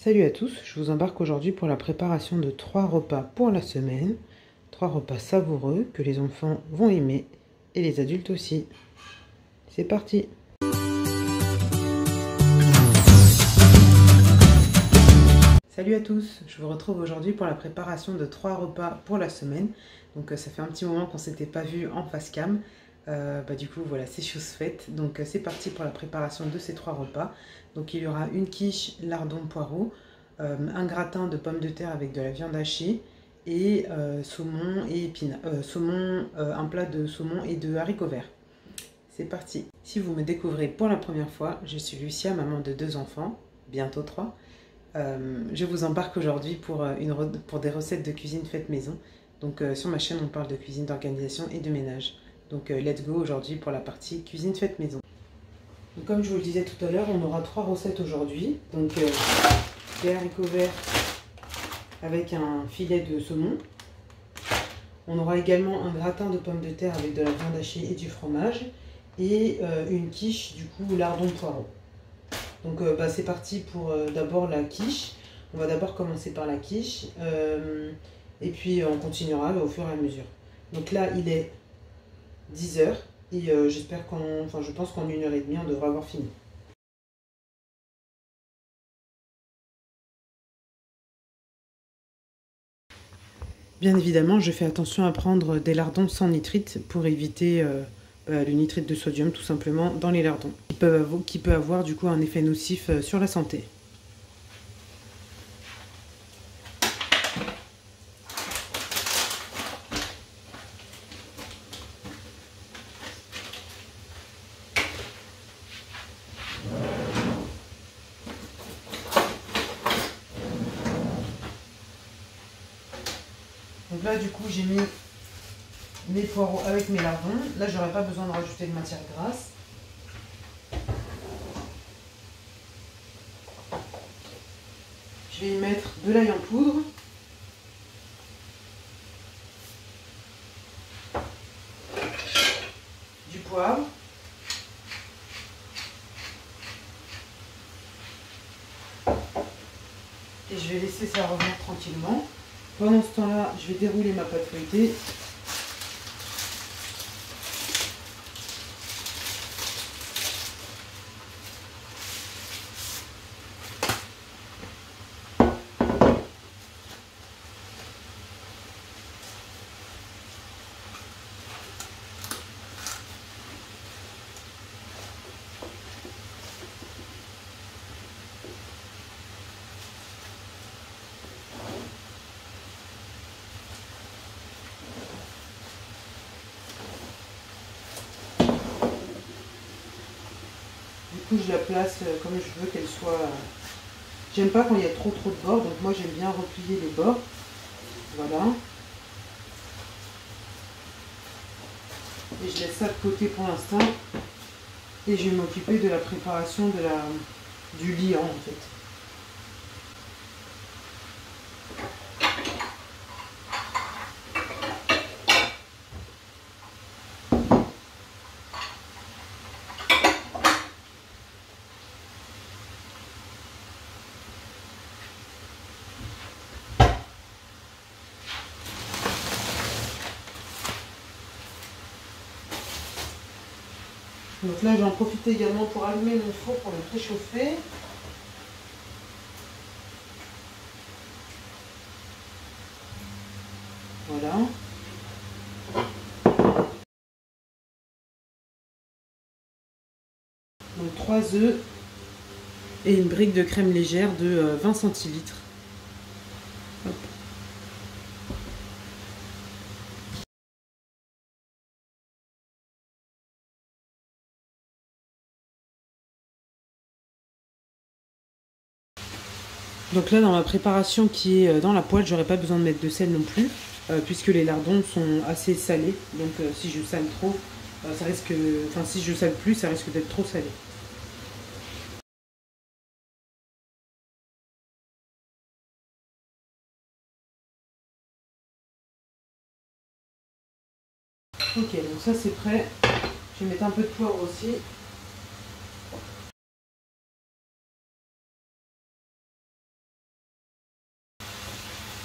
Salut à tous, je vous embarque aujourd'hui pour la préparation de 3 repas pour la semaine. 3 repas savoureux que les enfants vont aimer et les adultes aussi. C'est parti! Salut à tous, je vous retrouve aujourd'hui pour la préparation de 3 repas pour la semaine. Donc ça fait un petit moment qu'on ne s'était pas vu en face cam. Du coup voilà, c'est chose faite. Donc c'est parti pour la préparation de ces 3 repas. Donc il y aura une quiche lardon poireau, un gratin de pommes de terre avec de la viande hachée et saumon et épinards. Un plat de saumon et de haricots verts. C'est parti. Si vous me découvrez pour la première fois, je suis Lucia, maman de 2 enfants, bientôt 3. Je vous embarque aujourd'hui pour des recettes de cuisine faite maison. Donc sur ma chaîne on parle de cuisine, d'organisation et de ménage. Donc let's go aujourd'hui pour la partie cuisine faite maison. Donc, comme je vous le disais tout à l'heure, on aura 3 recettes aujourd'hui. Donc des haricots verts avec un filet de saumon. On aura également un gratin de pommes de terre avec de la viande hachée et du fromage. Et une quiche du coup lardon poireau. Donc c'est parti pour d'abord la quiche. On va d'abord commencer par la quiche et puis on continuera au fur et à mesure. Donc là il est 10 h et je pense qu'en 1h30 on devra avoir fini. Bien évidemment je fais attention à prendre des lardons sans nitrite pour éviter le nitrite de sodium tout simplement dans les lardons qui peut avoir du coup un effet nocif sur la santé. Donc là du coup j'ai mis mes poireaux avec mes lardons. Là j'aurais pas besoin de rajouter de matière grasse. Je vais y mettre de l'ail en poudre. Du poivre. Et je vais laisser ça revenir tranquillement. Pendant ce temps-là, je vais dérouler ma pâte feuilletée. Du coup, je la place comme je veux qu'elle soit. J'aime pas quand il y a trop de bords, donc moi j'aime bien replier les bords. Voilà. Et je laisse ça de côté pour l'instant. Et je vais m'occuper de la préparation du liant en fait. Donc là, j'en profite également pour allumer mon four pour le préchauffer. Voilà. Donc 3 œufs et une brique de crème légère de 20 centilitres. Hop. Donc là, dans ma préparation qui est dans la poêle, j'aurais pas besoin de mettre de sel non plus, puisque les lardons sont assez salés. Donc si je sale trop, ça risque, si je sale plus, ça risque d'être trop salé. Ok, donc ça c'est prêt. Je vais mettre un peu de poivre aussi.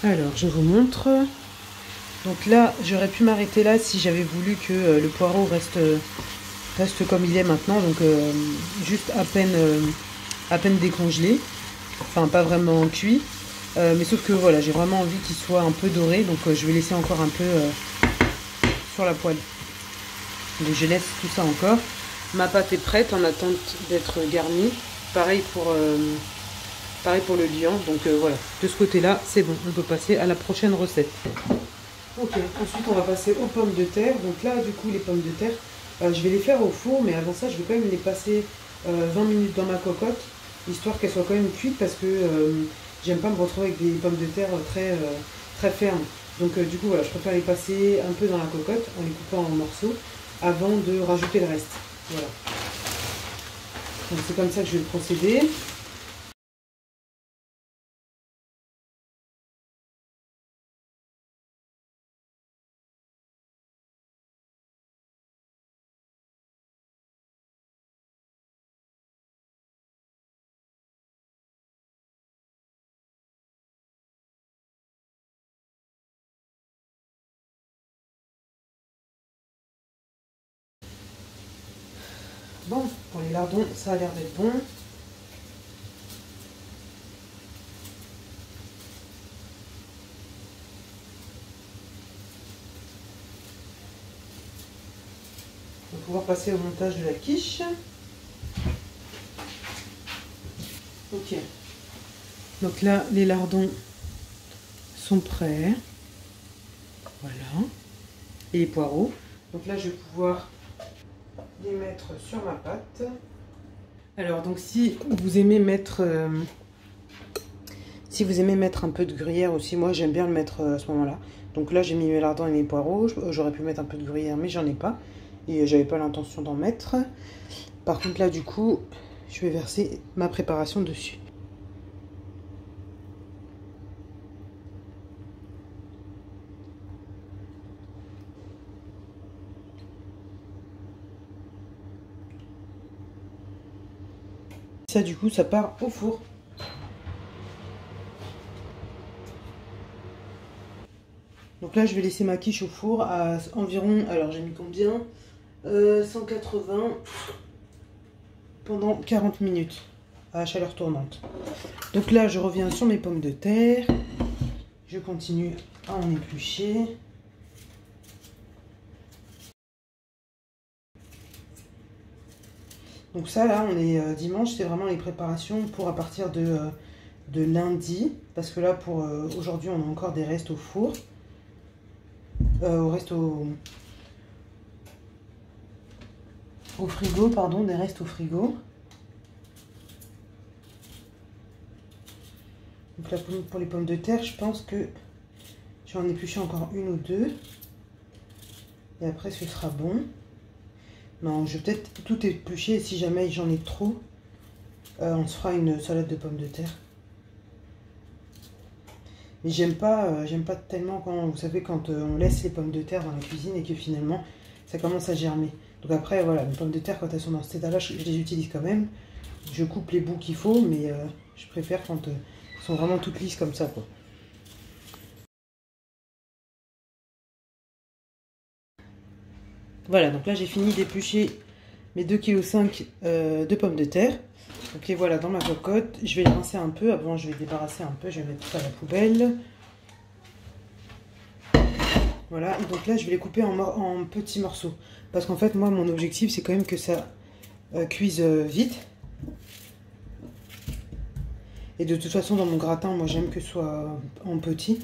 Alors, je vous montre. Donc là, j'aurais pu m'arrêter là si j'avais voulu que le poireau reste comme il est maintenant. Donc, juste à peine décongelé. Enfin, pas vraiment cuit. Mais sauf que voilà, j'ai vraiment envie qu'il soit un peu doré. Donc, je vais laisser encore un peu sur la poêle. Donc, je laisse tout ça encore. Ma pâte est prête en attente d'être garnie. Pareil pour le liant. Donc, voilà, de ce côté-là, c'est bon. On peut passer à la prochaine recette. Ok, ensuite on va passer aux pommes de terre. Donc là, du coup, les pommes de terre, je vais les faire au four, mais avant ça, je vais quand même les passer 20 minutes dans ma cocotte, histoire qu'elles soient quand même cuites, parce que j'aime pas me retrouver avec des pommes de terre très fermes. Donc du coup, voilà, je préfère les passer un peu dans la cocotte, en les coupant en morceaux, avant de rajouter le reste. Voilà. Donc c'est comme ça que je vais procéder. Bon, pour les lardons, ça a l'air d'être bon. On va pouvoir passer au montage de la quiche. Ok. Donc là, les lardons sont prêts. Voilà. Et les poireaux. Donc là, je vais pouvoir les mettre sur ma pâte. Alors, donc si vous aimez mettre un peu de gruyère aussi, moi j'aime bien le mettre à ce moment-là. Donc là, j'ai mis mes lardons et mes poireaux. J'aurais pu mettre un peu de gruyère, mais j'en ai pas. Et j'avais pas l'intention d'en mettre. Par contre, là, du coup, je vais verser ma préparation dessus. Ça, du coup, ça part au four. Donc là, je vais laisser ma quiche au four à environ, alors j'ai mis combien 180 pendant 40 minutes à chaleur tournante. Donc là, je reviens sur mes pommes de terre. Je continue à en éplucher. Donc ça, là, on est dimanche, c'est vraiment les préparations pour à partir de lundi. Parce que là, pour aujourd'hui, on a encore des restes au four. Au frigo, pardon, des restes au frigo. Donc là, pour les pommes de terre, je pense que je vais en éplucher encore une ou deux. Et après, ce sera bon. Non, je vais peut-être tout éplucher. Et si jamais j'en ai trop, on se fera une salade de pommes de terre. Mais j'aime pas tellement quand, vous savez, quand on laisse les pommes de terre dans la cuisine et que finalement, ça commence à germer. Donc après, voilà, les pommes de terre, quand elles sont dans cet état-là, je les utilise quand même. Je coupe les bouts qu'il faut, mais je préfère quand elles sont vraiment toutes lisses comme ça, quoi. Voilà, donc là, j'ai fini d'éplucher mes 2,5 kg de pommes de terre. Donc les voilà dans ma cocotte. Je vais les rincer un peu. Avant, je vais débarrasser un peu. Je vais mettre tout ça à la poubelle. Voilà, et donc là, je vais les couper en petits morceaux. Parce qu'en fait, moi, mon objectif, c'est quand même que ça cuise vite. Et de toute façon, dans mon gratin, moi, j'aime que ce soit en petit.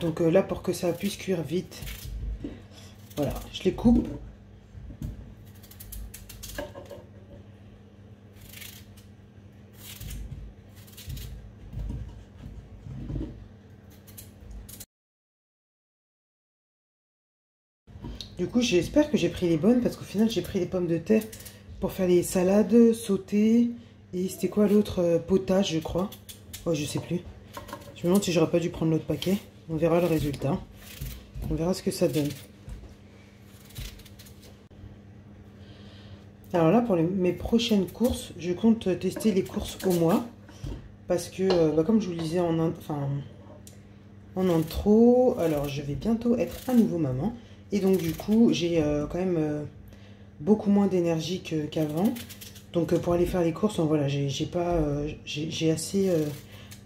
Donc là, pour que ça puisse cuire vite, voilà, je les coupe. Du coup, j'espère que j'ai pris les bonnes parce qu'au final, j'ai pris les pommes de terre pour faire les salades, sauter. Et c'était quoi l'autre? Potage, je crois. Oh, je sais plus. Je me demande si j'aurais pas dû prendre l'autre paquet. On verra le résultat. On verra ce que ça donne. Alors là, pour mes prochaines courses, je compte tester les courses au mois. Parce que, comme je vous le disais en trop. Alors, je vais bientôt être à nouveau maman. Et donc, du coup, j'ai quand même beaucoup moins d'énergie qu'avant. Donc, pour aller faire les courses, voilà, j'ai assez...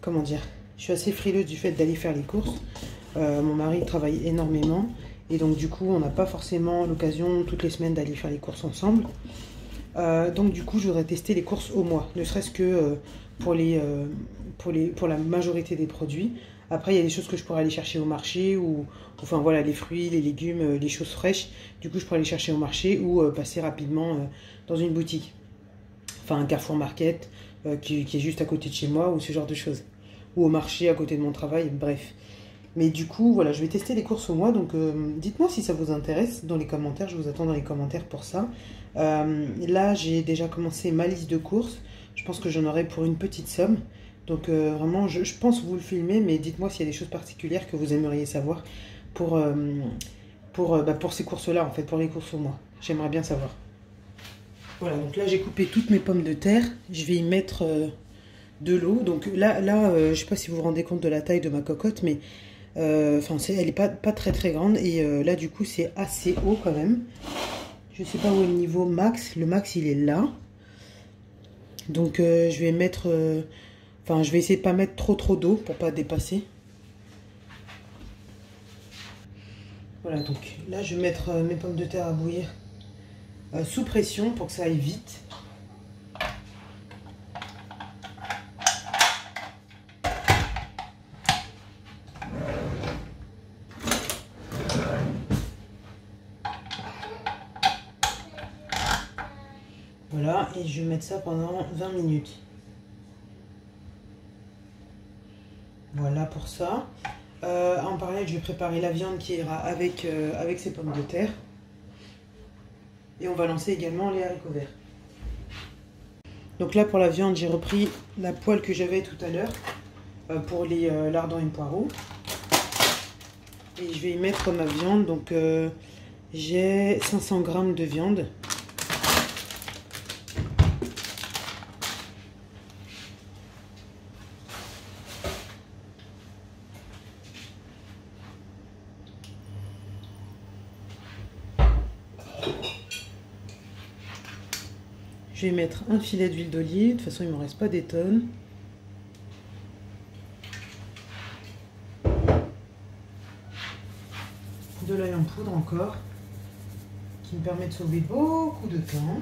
comment dire? Je suis assez frileuse du fait d'aller faire les courses. Mon mari travaille énormément. Et donc, du coup, on n'a pas forcément l'occasion toutes les semaines d'aller faire les courses ensemble. Donc, du coup, je voudrais tester les courses au mois. Ne serait-ce que pour la majorité des produits. Après, il y a des choses que je pourrais aller chercher au marché, ou enfin voilà, les fruits, les légumes, les choses fraîches. Du coup, je pourrais aller chercher au marché ou passer rapidement dans une boutique. Enfin, un Carrefour Market qui est juste à côté de chez moi, ou ce genre de choses. Ou au marché à côté de mon travail, bref. Mais du coup, voilà, je vais tester les courses au mois. Donc, dites-moi si ça vous intéresse dans les commentaires. Je vous attends dans les commentaires pour ça. Là, j'ai déjà commencé ma liste de courses. Je pense que j'en aurai pour une petite somme. Donc vraiment, je pense vous le filmer, mais dites-moi s'il y a des choses particulières que vous aimeriez savoir pour ces courses-là, en fait, pour les courses au mois. J'aimerais bien savoir. Voilà, donc là, j'ai coupé toutes mes pommes de terre. Je vais y mettre de l'eau. Donc là je ne sais pas si vous vous rendez compte de la taille de ma cocotte, mais elle n'est pas très très grande. Et là, du coup, c'est assez haut quand même. Je ne sais pas où est le niveau max. Le max, il est là. Donc je vais mettre... je vais essayer de ne pas mettre trop d'eau pour ne pas dépasser. Voilà, donc là, je vais mettre mes pommes de terre à bouillir sous pression pour que ça aille vite. Voilà, et je vais mettre ça pendant 20 minutes. Voilà pour ça. En parallèle, je vais préparer la viande qui ira avec ces pommes de terre. Et on va lancer également les haricots verts. Donc là, pour la viande, j'ai repris la poêle que j'avais tout à l'heure pour les lardons et poireaux. Et je vais y mettre ma viande. Donc j'ai 500 g de viande. Je vais mettre un filet d'huile d'olive. De toute façon, il ne me reste pas des tonnes. De l'ail en poudre encore, qui me permet de sauver beaucoup de temps.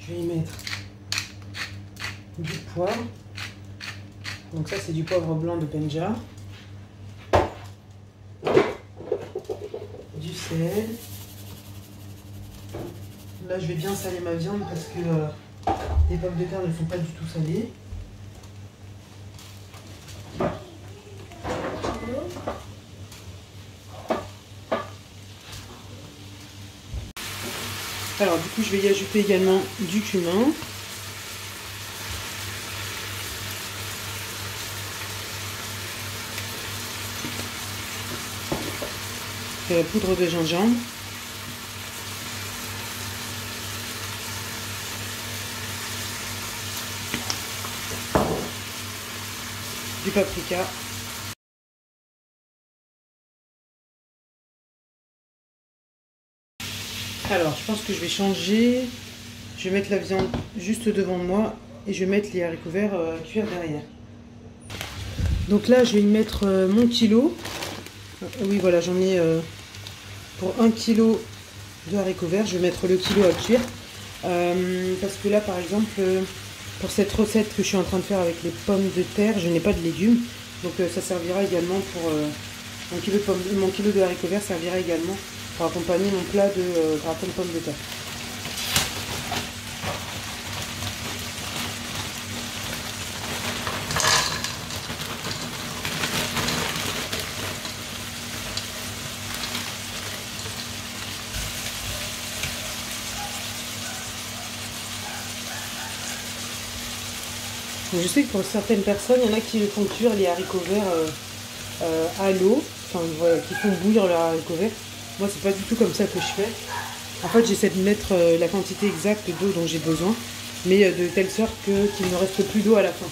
Je vais y mettre du poivre. Donc ça, c'est du poivre blanc de Penja. Du sel. Là, je vais bien saler ma viande parce que les pommes de terre ne sont pas du tout salées. Alors, du coup, je vais y ajouter également du cumin. De la poudre de gingembre. Du paprika. Alors, je pense que je vais changer. Je vais mettre la viande juste devant moi et je vais mettre les haricots verts à cuire derrière. Donc là, je vais y mettre mon kilo. Oui, voilà, j'en ai pour 1 kg de haricots verts. Je vais mettre le kilo à cuire. Parce que là, par exemple, pour cette recette que je suis en train de faire avec les pommes de terre, je n'ai pas de légumes. Donc ça servira également pour mon kilo de haricots verts servira également pour accompagner mon plat de gratin de pommes de terre. Donc je sais que pour certaines personnes, il y en a qui font cuire les haricots verts à l'eau, enfin voilà, qui font bouillir leurs haricots verts. Moi, c'est pas du tout comme ça que je fais. En fait, j'essaie de mettre la quantité exacte d'eau dont j'ai besoin, mais de telle sorte qu'il ne reste plus d'eau à la fin.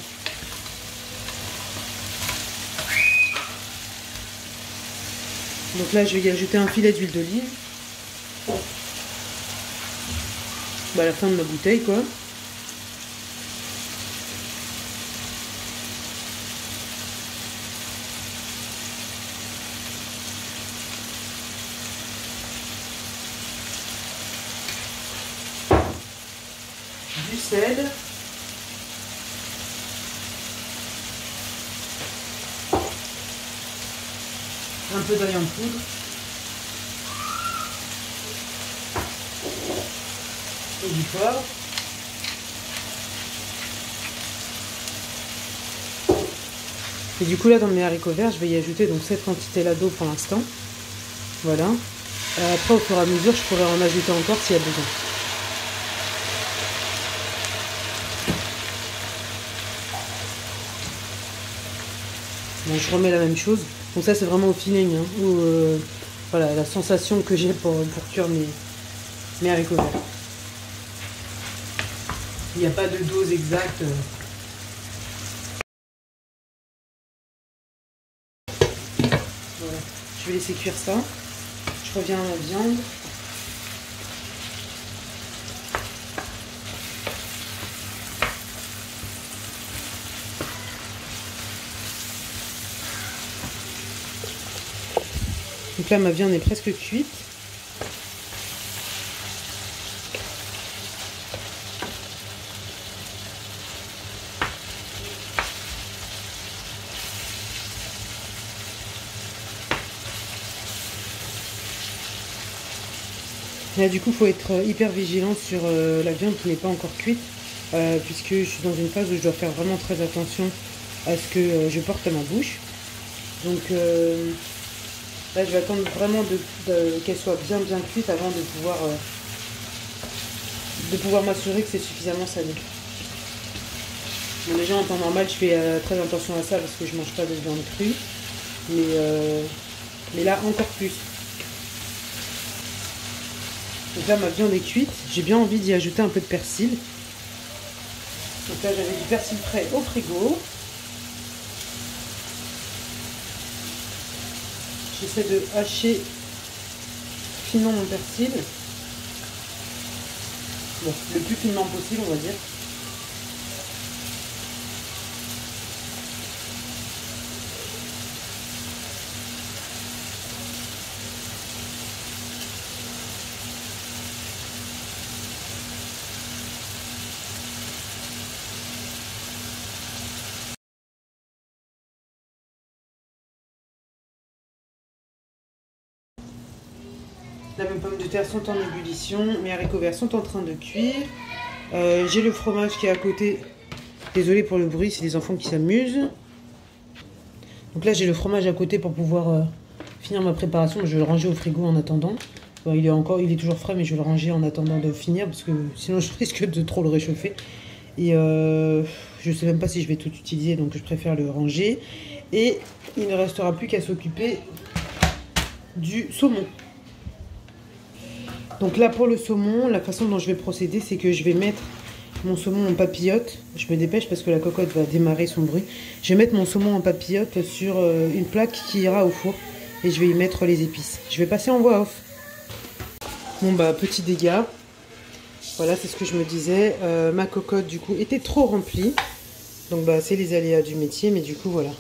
Donc là, je vais y ajouter un filet d'huile d'olive. Bah, à la fin de ma bouteille, quoi. Du sel. Un peu d'ail en poudre. Et du poivre. Et du coup là dans mes haricots verts, je vais y ajouter donc cette quantité là d'eau pour l'instant. Voilà. Après au fur et à mesure, je pourrais en ajouter encore s'il y a besoin. Bon, je remets la même chose. Donc ça c'est vraiment au feeling, hein, ou voilà, la sensation que j'ai pour cuire mes haricots verts. Il n'y a pas de dose exacte. Voilà. Je vais laisser cuire ça. Je reviens à la viande. Donc là, ma viande est presque cuite. Là, du coup, il faut être hyper vigilant sur la viande qui n'est pas encore cuite, puisque je suis dans une phase où je dois faire vraiment très attention à ce que je porte à ma bouche. Donc là, je vais attendre vraiment qu'elle soit bien cuite avant de pouvoir m'assurer que c'est suffisamment salé. Bon, déjà en temps normal, je fais très attention à ça parce que je mange pas de viande crue, mais là encore plus. Donc là, ma viande est cuite. J'ai bien envie d'y ajouter un peu de persil. Donc là, j'avais du persil frais au frigo. J'essaie de hacher finement mon persil. Bon, le plus finement possible, on va dire. Là, mes pommes de terre sont en ébullition, mes haricots verts sont en train de cuire. J'ai le fromage qui est à côté. Désolée pour le bruit, c'est des enfants qui s'amusent. Donc là, j'ai le fromage à côté pour pouvoir finir ma préparation. Je vais le ranger au frigo en attendant. Bon, il est toujours frais, mais je vais le ranger en attendant de finir parce que sinon je risque de trop le réchauffer. Et je sais même pas si je vais tout utiliser, donc je préfère le ranger. Et il ne restera plus qu'à s'occuper du saumon. Donc là pour le saumon, la façon dont je vais procéder, c'est que je vais mettre mon saumon en papillote. Je me dépêche parce que la cocotte va démarrer son bruit. Je vais mettre mon saumon en papillote sur une plaque qui ira au four. Et je vais y mettre les épices. Je vais passer en voix off. Bon bah petit dégât. Voilà, c'est ce que je me disais. Ma cocotte du coup était trop remplie. Donc bah c'est les aléas du métier. Mais du coup voilà.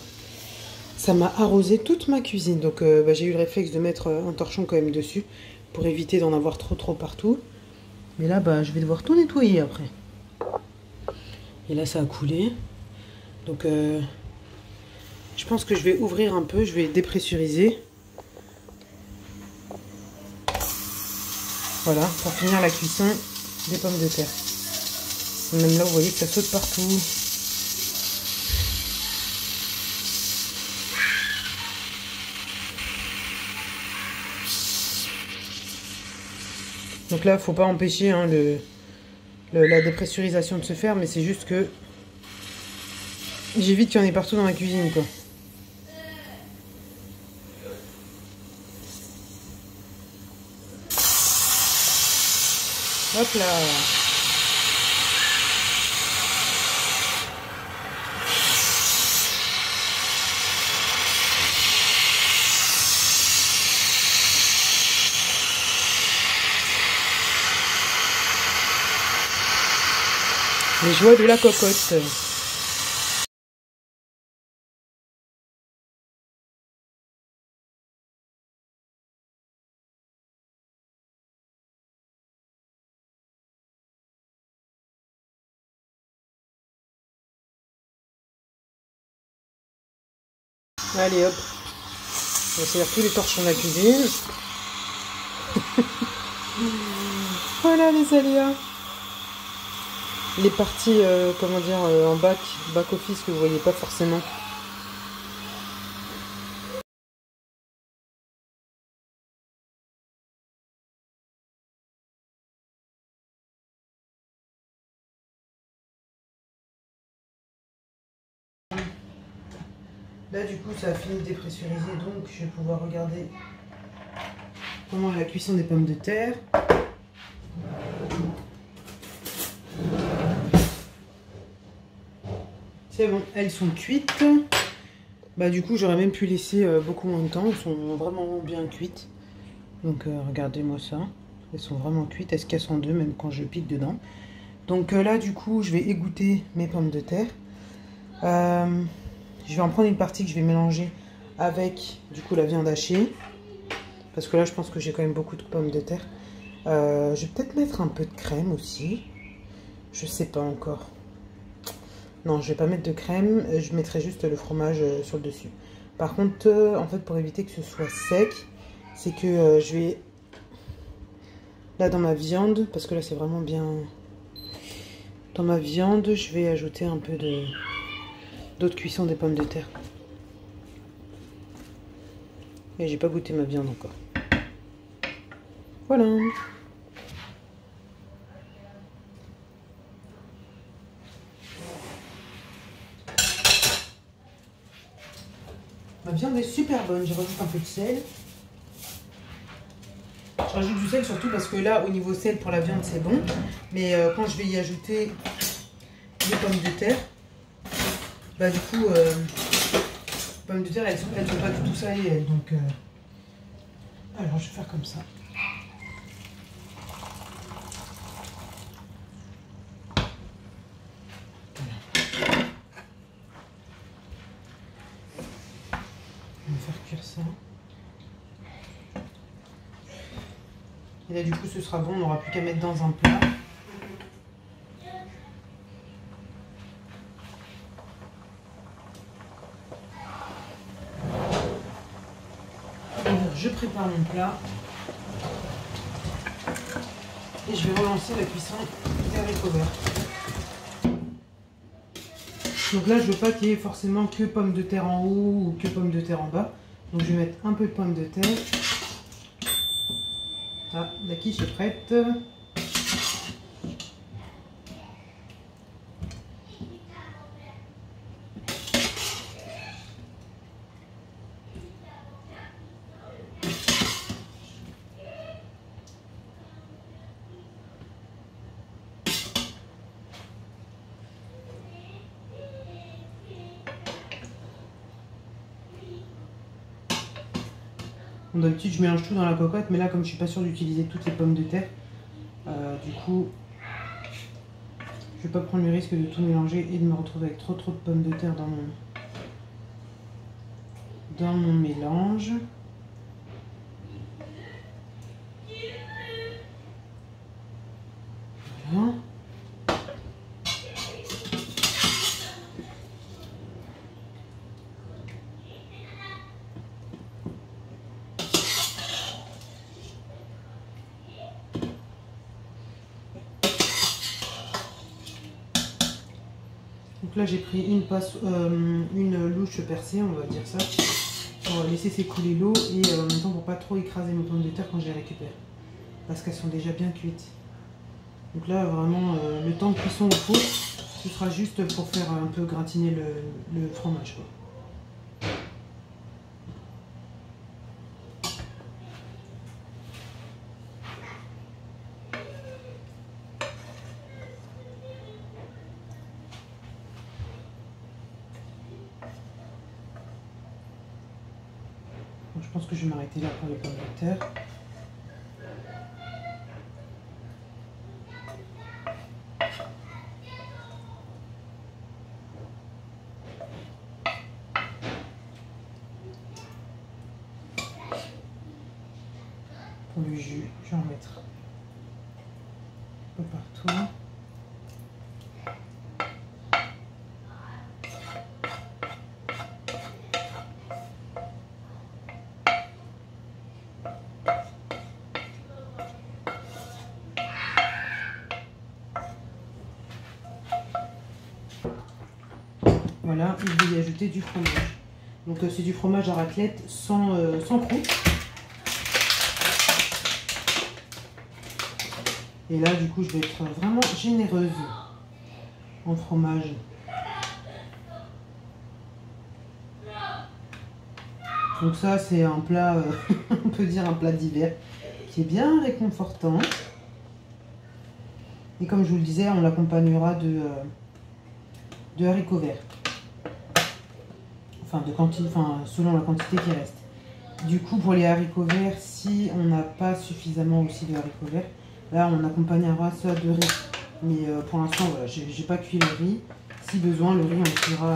Ça m'a arrosé toute ma cuisine. Donc j'ai eu le réflexe de mettre un torchon quand même dessus. Pour éviter d'en avoir trop partout. Mais là, je vais devoir tout nettoyer après. Et là, ça a coulé. Donc, je pense que je vais ouvrir un peu. Je vais dépressuriser. Voilà, pour finir la cuisson des pommes de terre. Même là, vous voyez que ça saute partout. Donc là, faut pas empêcher hein, la dépressurisation de se faire, mais c'est juste que j'évite qu'il y en ait partout dans ma cuisine, quoi. Hop là. Les joies de la cocotte. Allez hop, on va servir tous les torchons de la cuisine. Voilà les aléas. Les parties, comment dire, en back office que vous voyez pas forcément. Là du coup ça a fini de dépressuriser, donc je vais pouvoir regarder comment est la cuisson des pommes de terre. C'est bon, elles sont cuites. Bah du coup j'aurais même pu laisser beaucoup moins de temps, elles sont vraiment bien cuites. Donc regardez-moi ça, elles sont vraiment cuites, elles se cassent en deux même quand je pique dedans. Donc là du coup je vais égoutter mes pommes de terre. Je vais en prendre une partie que je vais mélanger avec du coup la viande hachée. Parce que là je pense que j'ai quand même beaucoup de pommes de terre. Je vais peut-être mettre un peu de crème aussi. Je sais pas encore. Non, je vais pas mettre de crème. Je mettrai juste le fromage sur le dessus. Par contre, en fait pour éviter que ce soit sec, c'est que je vais... Là dans ma viande, parce que là c'est vraiment bien... Dans ma viande, je vais ajouter un peu d'eau de cuisson des pommes de terre. Et j'ai pas goûté ma viande encore. Voilà. Ma viande est super bonne. Je rajoute un peu de sel. Je rajoute du sel surtout parce que là, au niveau sel pour la viande, c'est bon. Mais quand je vais y ajouter les pommes de terre, bah du coup, les pommes de terre, elles sont pas du tout salées, elles. Donc, alors, je vais faire comme ça. On va faire cuire ça. Et là, du coup, ce sera bon. On n'aura plus qu'à mettre dans un plat. Alors, je prépare mon plat. Et je vais relancer la cuisson des haricots verts. Donc là, je veux pas qu'il y ait forcément que pommes de terre en haut ou que pommes de terre en bas. Donc je vais mettre un peu de pommes de terre. Ah, la quiche est prête. D'habitude je mélange tout dans la cocotte, mais là comme je suis pas sûre d'utiliser toutes les pommes de terre, du coup je vais pas prendre le risque de tout mélanger et de me retrouver avec trop de pommes de terre dans mon mélange. Voilà. Donc là j'ai pris une louche percée, on va dire ça, pour laisser s'écouler l'eau et en même temps pour pas trop écraser mes pommes de terre quand je les récupère, parce qu'elles sont déjà bien cuites. Donc là vraiment le temps de cuisson au four, ce sera juste pour faire un peu gratiner le fromage, quoi. Je pense que je vais m'arrêter là pour les pommes de terre. pour le jus. Je vais en mettre un peu partout. Voilà, et je vais y ajouter du fromage. Donc c'est du fromage à raclette sans croûte. Et là, du coup, je vais être vraiment généreuse en fromage. Donc ça, c'est un plat, on peut dire un plat d'hiver, qui est bien réconfortant. Et comme je vous le disais, on l'accompagnera de haricots verts. Enfin, selon la quantité qui reste. Du coup, pour les haricots verts, si on n'a pas suffisamment aussi de haricots verts, là, on accompagnera ça de riz. Mais pour l'instant, voilà, j'ai pas cuit le riz. Si besoin, le riz, on le cuira.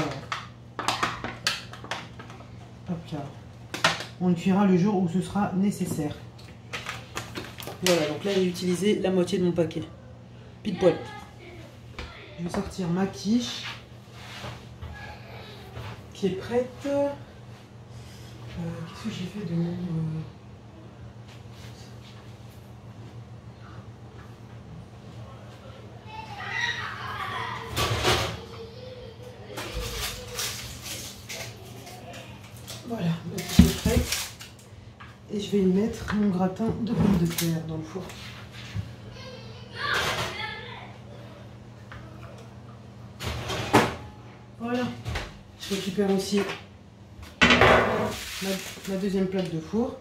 Hop là. On le cuira le jour où ce sera nécessaire. Voilà, donc là, j'ai utilisé la moitié de mon paquet. Pile poil. Je vais sortir ma quiche qui est prête. Qu'est-ce que j'ai fait de mon... Voilà, ma quiche est prête. Et je vais y mettre mon gratin de pommes de terre dans le four. Voilà. Je récupère aussi ma deuxième plaque de four.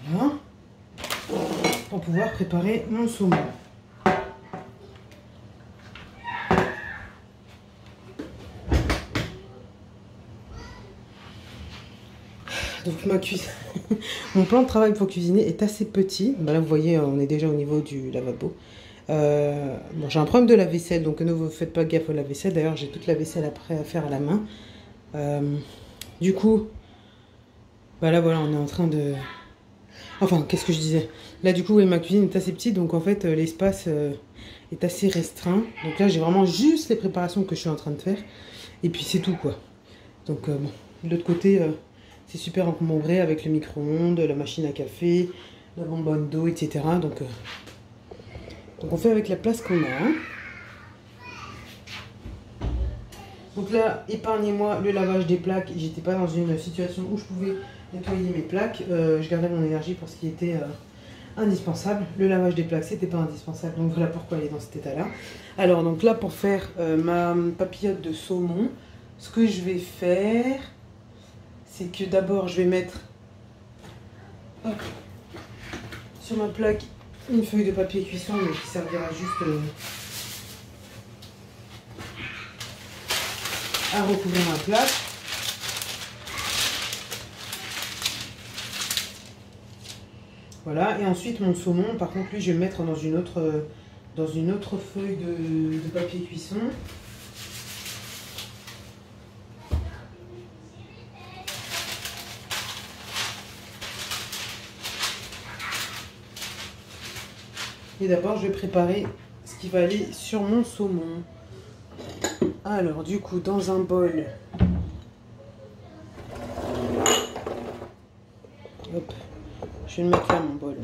Voilà. Pour pouvoir préparer mon saumon. Donc ma cuisine, mon plan de travail pour cuisiner est assez petit. Ben là vous voyez, on est déjà au niveau du lavabo. Bon, j'ai un problème de la vaisselle, donc ne vous faites pas gaffe au lave-vaisselle. D'ailleurs, j'ai toute la vaisselle après à faire à la main. Du coup, bah là voilà, on est en train de... Enfin, qu'est-ce que je disais? Là du coup, oui, ma cuisine est assez petite, donc en fait, l'espace est assez restreint. Donc là, j'ai vraiment juste les préparations que je suis en train de faire. Et puis c'est tout, quoi. Donc bon, de l'autre côté, c'est super encombré avec le micro-ondes, la machine à café, la bonbonne d'eau, etc. Donc on fait avec la place qu'on a. Hein. Donc là, épargnez-moi le lavage des plaques. J'étais pas dans une situation où je pouvais nettoyer mes plaques. Je gardais mon énergie pour ce qui était indispensable. Le lavage des plaques, c'était pas indispensable. Donc voilà pourquoi elle est dans cet état-là. Alors donc là, pour faire ma papillote de saumon, ce que je vais faire, c'est que d'abord, je vais mettre sur ma plaque une feuille de papier cuisson, mais qui servira juste à recouvrir ma plaque. Voilà, et ensuite mon saumon, par contre lui je vais le mettre dans une autre feuille de papier cuisson. Et d'abord je vais préparer ce qui va aller sur mon saumon. Alors du coup dans un bol, hop, je vais le mettre là mon bol.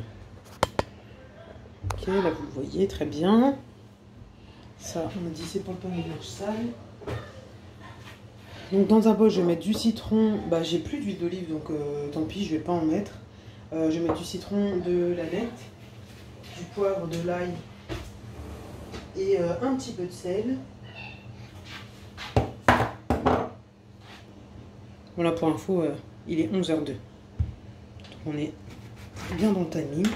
Ok, là vous le voyez très bien. Ça on m'a dit c'est pour le pain de linge sale. Donc dans un bol je vais mettre du citron, bah j'ai plus d'huile d'olive donc tant pis je vais pas en mettre. Je vais mettre du citron, de la nette, du poivre, de l'ail et un petit peu de sel. Voilà pour info, il est 11h02. Donc on est bien dans le timing.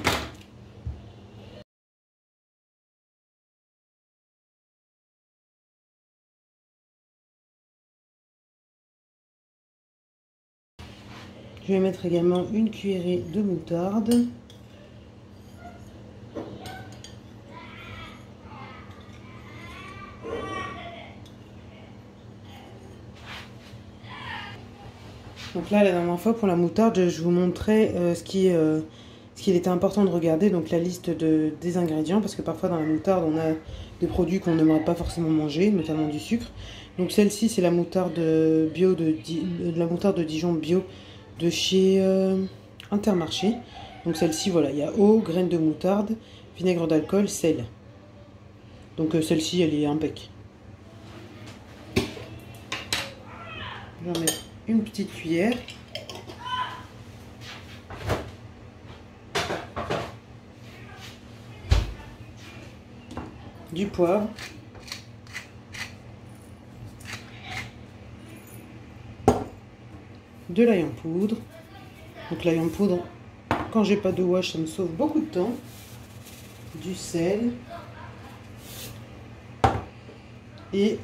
Je vais mettre également une cuillerée de moutarde. Donc là, la dernière fois, pour la moutarde, je vous montrais ce qui ce qu'il était important de regarder, donc la liste des ingrédients, parce que parfois dans la moutarde, on a des produits qu'on n'aimerait pas forcément manger, notamment du sucre. Donc celle-ci, c'est la moutarde bio la moutarde de Dijon bio de chez Intermarché. Donc celle-ci, voilà, il y a eau, graines de moutarde, vinaigre d'alcool, sel. Donc celle-ci, elle est impec. Je vais en mettre une petite cuillère. Du poivre. De l'ail en poudre. Donc l'ail en poudre, quand j'ai pas de wash, ça me sauve beaucoup de temps. Du sel. Et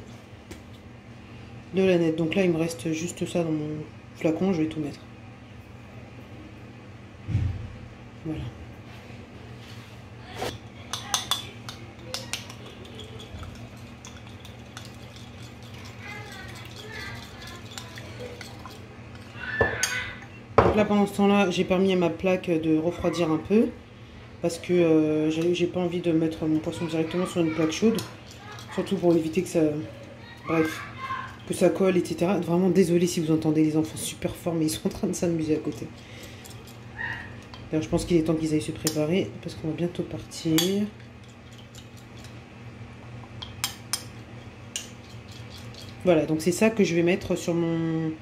de la nette. Donc là, il me reste juste ça dans mon flacon, je vais tout mettre. Voilà. Donc là, pendant ce temps-là, j'ai permis à ma plaque de refroidir un peu parce que j'ai pas envie de mettre mon poisson directement sur une plaque chaude, surtout pour éviter que ça, bref, que ça colle, etc. Vraiment désolée si vous entendez les enfants super forts, mais ils sont en train de s'amuser à côté. D'ailleurs, je pense qu'il est temps qu'ils aillent se préparer parce qu'on va bientôt partir. Voilà, donc c'est ça que je vais mettre sur mon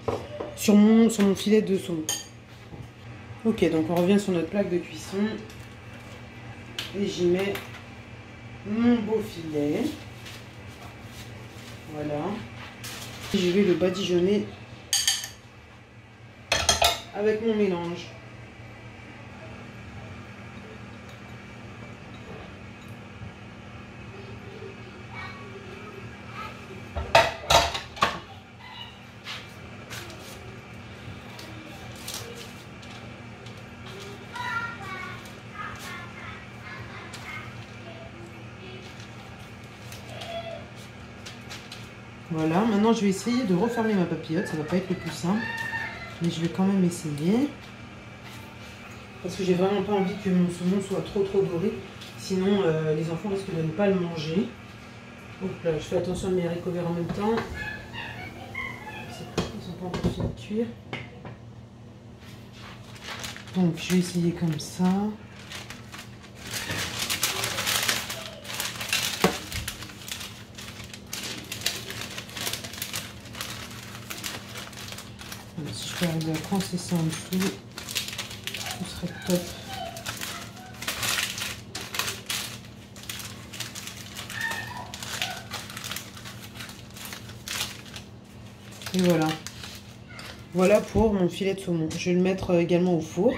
filet de saumon. Ok, donc on revient sur notre plaque de cuisson. Et j'y mets mon beau filet. Voilà. Et je vais le badigeonner avec mon mélange. Voilà, maintenant je vais essayer de refermer ma papillote, ça va pas être le plus simple, mais je vais quand même essayer. Parce que j'ai vraiment pas envie que mon saumon soit trop doré, sinon les enfants risquent de ne pas le manger. Donc là, je fais attention à mes haricots verts en même temps. Ils sont pas encore finis de cuire. Donc je vais essayer comme ça. Si je peux arriver à coincer ça en dessous, ce serait top. Et voilà. Voilà pour mon filet de saumon. Je vais le mettre également au four.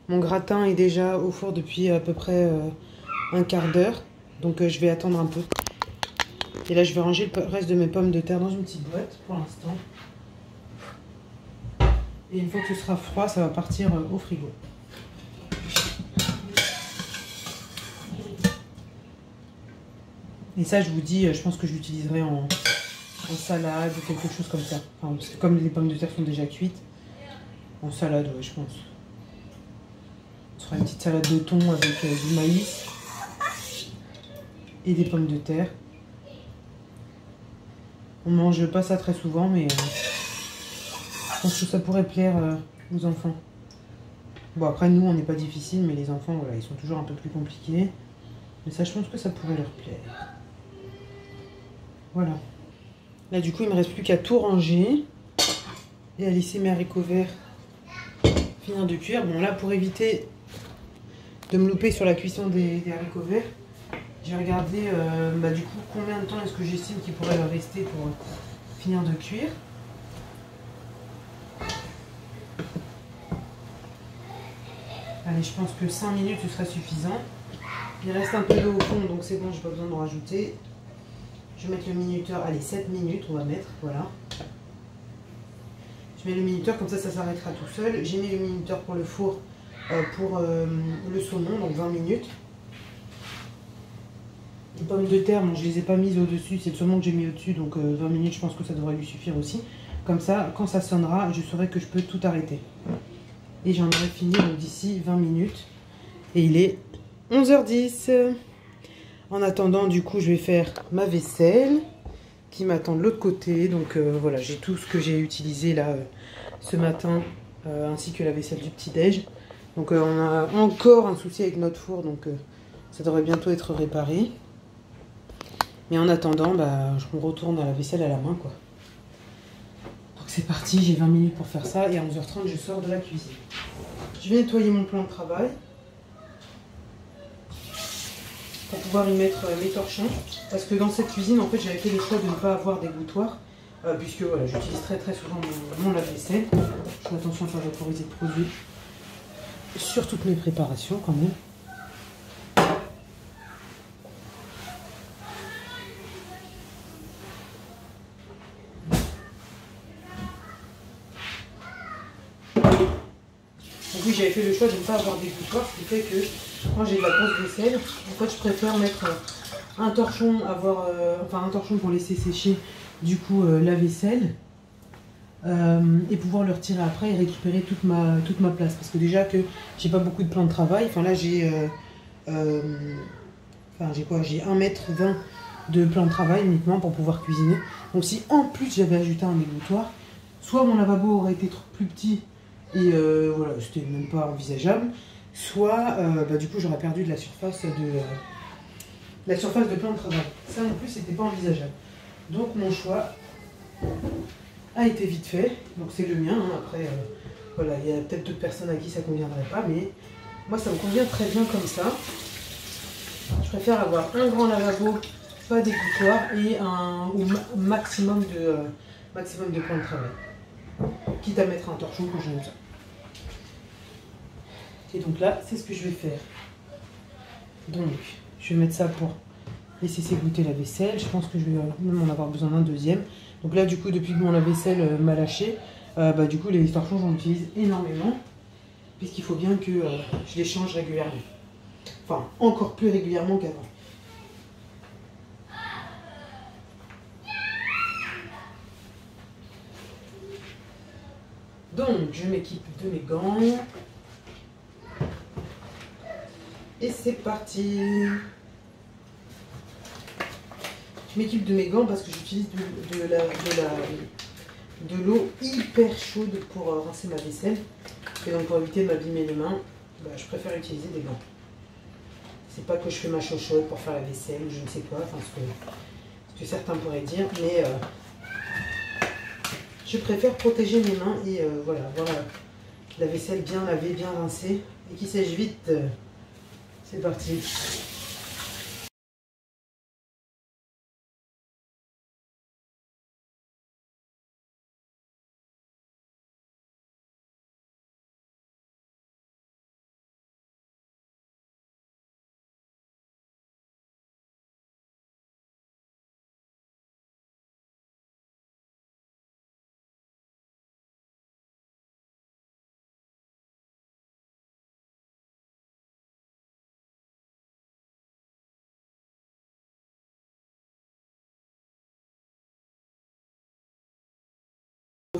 Mon gratin est déjà au four depuis à peu près un quart d'heure. Donc je vais attendre un peu. Et là je vais ranger le reste de mes pommes de terre dans une petite boîte pour l'instant. Et une fois que ce sera froid, ça va partir au frigo. Et ça je vous dis, je pense que je l'utiliserai en salade ou quelque chose comme ça. Enfin, parce que comme les pommes de terre sont déjà cuites, en salade, ouais, je pense. Ce sera une petite salade de thon avec du maïs et des pommes de terre. On mange pas ça très souvent, mais je pense que ça pourrait plaire aux enfants. Bon, après, nous, on n'est pas difficile, mais les enfants, voilà, ils sont toujours un peu plus compliqués. Mais ça, je pense que ça pourrait leur plaire. Voilà. Là, du coup, il me reste plus qu'à tout ranger et à laisser mes haricots verts finir de cuire. Bon, là, pour éviter de me louper sur la cuisson des haricots verts, j'ai regardé du coup combien de temps est-ce que j'estime qu'il pourrait leur rester pour finir de cuire. Allez, je pense que 5 minutes ce sera suffisant. Il reste un peu d'eau au fond, donc c'est bon, j'ai pas besoin de rajouter. Je vais mettre le minuteur, allez, 7 minutes on va mettre, voilà. Je mets le minuteur, comme ça s'arrêtera tout seul. J'ai mis le minuteur pour le four, pour le saumon, donc 20 minutes. Les pommes de terre, bon, je les ai pas mises au-dessus, c'est le saumon que j'ai mis au-dessus, donc 20 minutes, je pense que ça devrait lui suffire aussi. Comme ça, quand ça sonnera, je saurai que je peux tout arrêter. Et j'en aurai fini d'ici 20 minutes. Et il est 11h10. En attendant, du coup, je vais faire ma vaisselle qui m'attend de l'autre côté. Donc voilà, j'ai tout ce que j'ai utilisé là ce matin, ainsi que la vaisselle du petit-déj. Donc on a encore un souci avec notre four, donc ça devrait bientôt être réparé. Mais en attendant, je me retourne à la vaisselle à la main, quoi. Donc c'est parti, j'ai 20 minutes pour faire ça et à 11h30, je sors de la cuisine. Je vais nettoyer mon plan de travail pour pouvoir y mettre mes torchons. Parce que dans cette cuisine, en fait, j'avais fait le choix de ne pas avoir d'égouttoir. Puisque voilà, j'utilise très souvent mon lave-vaisselle. Je fais attention à faire vaporiser le produit sur toutes mes préparations quand même. Donc oui, j'avais fait le choix de ne pas avoir d'égouttoir, ce qui fait que quand j'ai de la grosse vaisselle, en fait, je préfère mettre un torchon, un torchon pour laisser sécher du coup la vaisselle et pouvoir le retirer après et récupérer toute ma place. Parce que déjà que j'ai pas beaucoup de plan de travail, enfin là j'ai j'ai 1,20 m de plan de travail uniquement pour pouvoir cuisiner. Donc si en plus j'avais ajouté un égouttoir, soit mon lavabo aurait été trop plus petit et voilà, c'était même pas envisageable, soit du coup j'aurais perdu de la surface de plan de travail. Ça non plus c'était pas envisageable. Donc mon choix a été vite fait, donc c'est le mien, hein. Après voilà, il y a peut-être d'autres personnes à qui ça conviendrait pas, mais moi ça me convient très bien comme ça. Je préfère avoir un grand lavabo, pas d'égouttoir et maximum de plan de travail. Quitte à mettre un torchon quand j'aime ça. Et donc là, c'est ce que je vais faire. Donc, je vais mettre ça pour laisser s'égoutter la vaisselle. Je pense que je vais même en avoir besoin d'un deuxième. Donc là, du coup, depuis que mon lave-vaisselle m'a lâché, du coup, les torchons, j'en utilise énormément. Puisqu'il faut bien que je les change régulièrement. Enfin, encore plus régulièrement qu'avant. Donc, je m'équipe de mes gants. Et c'est parti. Je m'équipe de mes gants parce que j'utilise de l'eau hyper chaude pour rincer ma vaisselle. Et donc pour éviter de m'abîmer les mains, je préfère utiliser des gants. C'est pas que je fais ma chaude pour faire la vaisselle ou je ne sais quoi, enfin ce que certains pourraient dire, mais je préfère protéger mes mains et voilà, avoir la vaisselle bien lavée, bien rincée et qui sèche vite. C'est parti.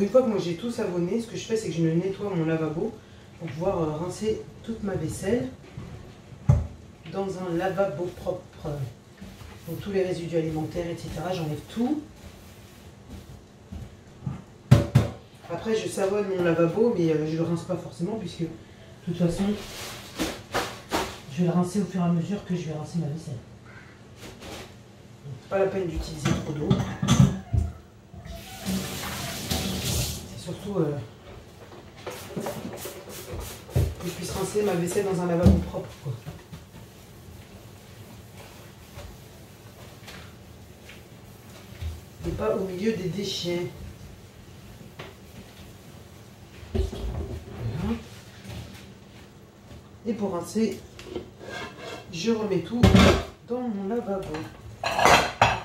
Une fois que moi j'ai tout savonné, ce que je fais c'est que je me nettoie mon lavabo pour pouvoir rincer toute ma vaisselle dans un lavabo propre. Donc tous les résidus alimentaires, etc. J'enlève tout. Après je savonne mon lavabo, mais je ne le rince pas forcément puisque de toute façon je vais le rincer au fur et à mesure que je vais rincer ma vaisselle. Donc, pas la peine d'utiliser trop d'eau. Surtout que je puisse rincer ma vaisselle dans un lavabo propre, quoi. Et pas au milieu des déchets. Voilà. Et pour rincer, je remets tout dans mon lavabo. Voilà.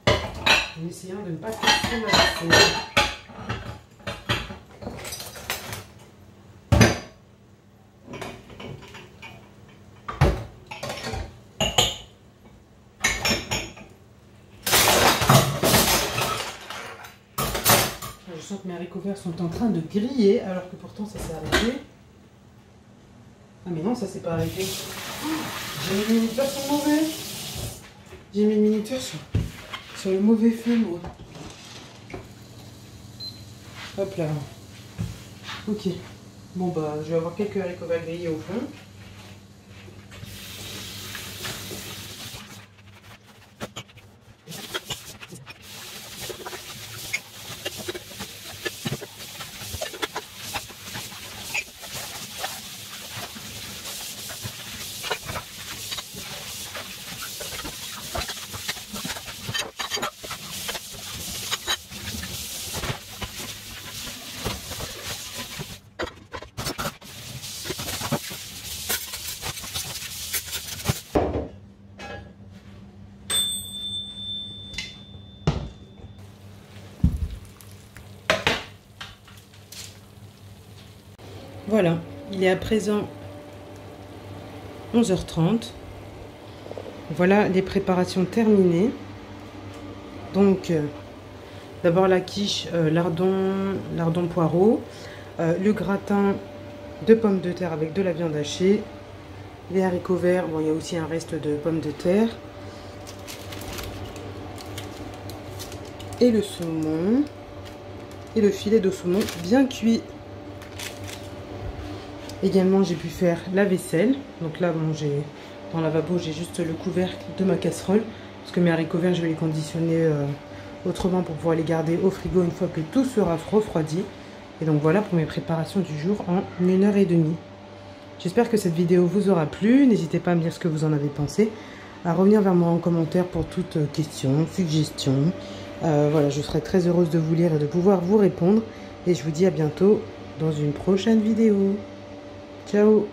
En essayant de ne pas casser ma vaisselle. sens que mes haricots verts sont en train de griller, alors que pourtant ça s'est arrêté. Ah mais non, ça s'est pas arrêté. J'ai mis le minuteur sur le mauvais. J'ai mis le minuteur sur le mauvais feu, moi. Hop là. Ok. Bon bah, je vais avoir quelques haricots verts grillés au fond. Voilà, il est à présent 11h30. Voilà les préparations terminées. Donc, d'abord la quiche lardon poireau, le gratin de pommes de terre avec de la viande hachée, les haricots verts, bon il y a aussi un reste de pommes de terre, et le saumon, et le filet de saumon bien cuit. Également, j'ai pu faire la vaisselle. Donc là, bon, dans le lavabo, j'ai juste le couvercle de ma casserole. Parce que mes haricots verts, je vais les conditionner autrement pour pouvoir les garder au frigo une fois que tout sera refroidi. Et donc voilà pour mes préparations du jour en 1h30. J'espère que cette vidéo vous aura plu. N'hésitez pas à me dire ce que vous en avez pensé. À revenir vers moi en commentaire pour toute question, suggestion. Voilà, je serai très heureuse de vous lire et de pouvoir vous répondre. Et je vous dis à bientôt dans une prochaine vidéo. Ciao!